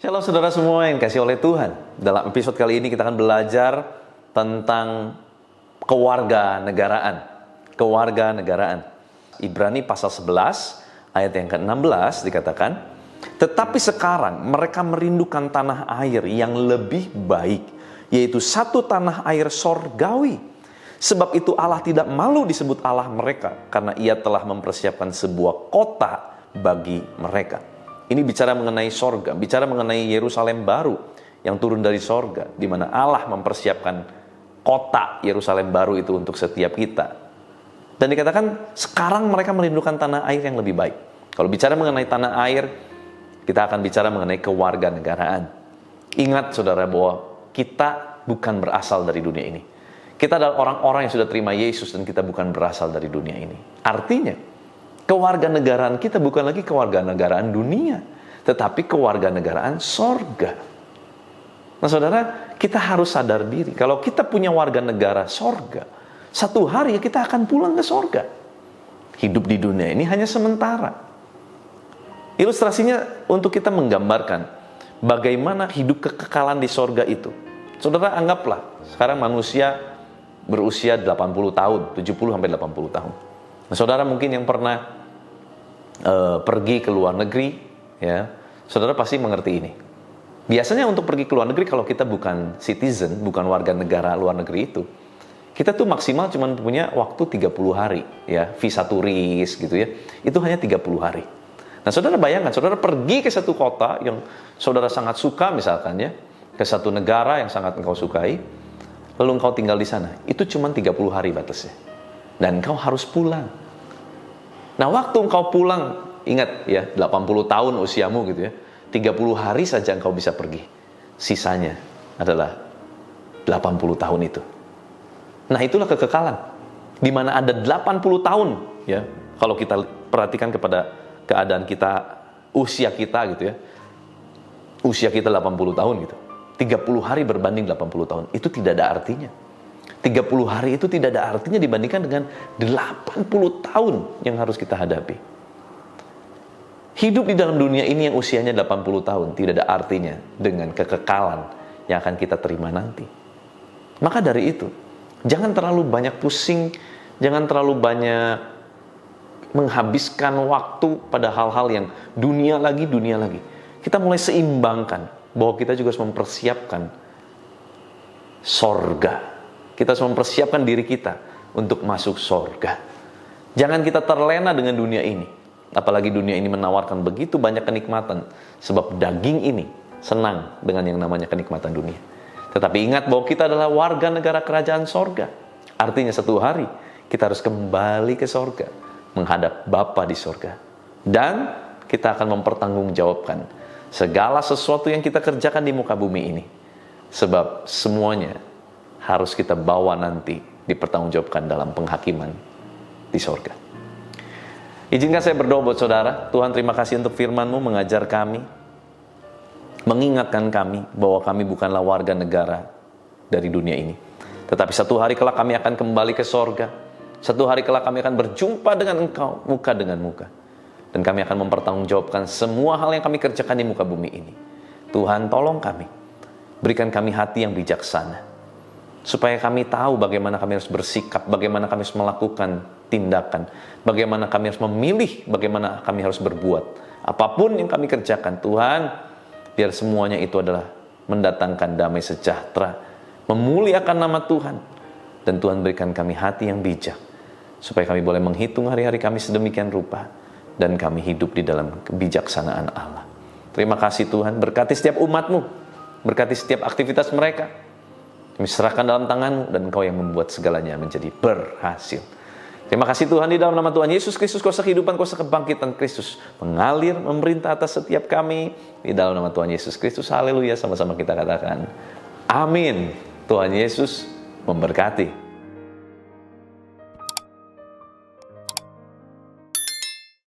Shalom saudara semua yang kasih oleh Tuhan. Dalam episode kali ini kita akan belajar tentang kewarganegaraan. Kewarganegaraan. Ibrani pasal 11 ayat yang ke-16 dikatakan, tetapi sekarang mereka merindukan tanah air yang lebih baik, yaitu satu tanah air sorgawi. Sebab itu Allah tidak malu disebut Allah mereka, karena Ia telah mempersiapkan sebuah kota bagi mereka. Ini bicara mengenai sorga, bicara mengenai Yerusalem baru yang turun dari sorga, di mana Allah mempersiapkan kota Yerusalem baru itu untuk setiap kita. Dan dikatakan sekarang mereka merindukan tanah air yang lebih baik. Kalau bicara mengenai tanah air, kita akan bicara mengenai kewarganegaraan. Ingat saudara bahwa kita bukan berasal dari dunia ini. Kita adalah orang-orang yang sudah terima Yesus dan kita bukan berasal dari dunia ini. Artinya, kewarganegaraan kita bukan lagi kewarganegaraan dunia, tetapi kewarganegaraan sorga. Nah saudara, kita harus sadar diri, kalau kita punya warga negara sorga, satu hari kita akan pulang ke sorga. Hidup di dunia ini hanya sementara. Ilustrasinya untuk kita menggambarkan bagaimana hidup kekekalan di sorga itu. Saudara, anggaplah sekarang manusia berusia 80 tahun, 70-80 tahun. Nah, saudara mungkin yang pernah pergi ke luar negeri, ya, saudara pasti mengerti ini. Biasanya untuk pergi ke luar negeri, kalau kita bukan citizen, bukan warga negara luar negeri itu, kita tuh maksimal cuma punya waktu 30 hari, ya, visa turis gitu ya, itu hanya 30 hari. Nah saudara bayangkan, saudara pergi ke satu kota yang saudara sangat suka misalkan ya, ke satu negara yang sangat engkau sukai, lalu engkau tinggal di sana, itu cuma 30 hari batasnya. Dan engkau harus pulang. Nah waktu engkau pulang, ingat ya, 80 tahun usiamu gitu ya, 30 hari saja engkau bisa pergi. Sisanya adalah 80 tahun itu. Nah itulah kekekalan. Di mana ada 80 tahun ya, kalau kita perhatikan kepada keadaan kita, usia kita gitu ya, usia kita 80 tahun gitu, 30 hari berbanding 80 tahun, itu tidak ada artinya. 30 hari itu tidak ada artinya dibandingkan dengan 80 tahun yang harus kita hadapi. Hidup di dalam dunia ini yang usianya 80 tahun tidak ada artinya dengan kekekalan yang akan kita terima nanti. Maka dari itu, jangan terlalu banyak pusing, jangan terlalu banyak menghabiskan waktu pada hal-hal yang dunia lagi. Kita mulai seimbangkan bahwa kita juga harus mempersiapkan sorga. Kita harus mempersiapkan diri kita untuk masuk sorga. Jangan kita terlena dengan dunia ini. Apalagi dunia ini menawarkan begitu banyak kenikmatan. Sebab daging ini senang dengan yang namanya kenikmatan dunia. Tetapi ingat bahwa kita adalah warga negara kerajaan sorga. Artinya satu hari kita harus kembali ke sorga, menghadap Bapa di sorga. Dan kita akan mempertanggungjawabkan segala sesuatu yang kita kerjakan di muka bumi ini. Sebab semuanya harus kita bawa nanti dipertanggungjawabkan dalam penghakiman di sorga. Izinkan saya berdoa buat saudara. Tuhan, terima kasih untuk firman-Mu mengajar kami, mengingatkan kami bahwa kami bukanlah warga negara dari dunia ini. Tetapi satu hari kelak kami akan kembali ke sorga. Satu hari kelak kami akan berjumpa dengan Engkau, muka dengan muka. Dan kami akan mempertanggungjawabkan semua hal yang kami kerjakan di muka bumi ini. Tuhan, tolong kami. Berikan kami hati yang bijaksana, supaya kami tahu bagaimana kami harus bersikap, bagaimana kami harus melakukan tindakan, bagaimana kami harus memilih, bagaimana kami harus berbuat. Apapun yang kami kerjakan, Tuhan, biar semuanya itu adalah mendatangkan damai sejahtera, memuliakan nama Tuhan. Dan Tuhan berikan kami hati yang bijak, supaya kami boleh menghitung hari-hari kami sedemikian rupa, dan kami hidup di dalam kebijaksanaan Allah. Terima kasih Tuhan, berkati setiap umat-Mu, berkati setiap aktivitas mereka. Kami serahkan dalam tangan-Mu, dan Engkau yang membuat segalanya menjadi berhasil. Terima kasih Tuhan, di dalam nama Tuhan Yesus Kristus, kuasa kehidupan, kuasa kebangkitan Kristus mengalir, memerintah atas setiap kami. Di dalam nama Tuhan Yesus Kristus, haleluya, sama-sama kita katakan amin. Tuhan Yesus memberkati.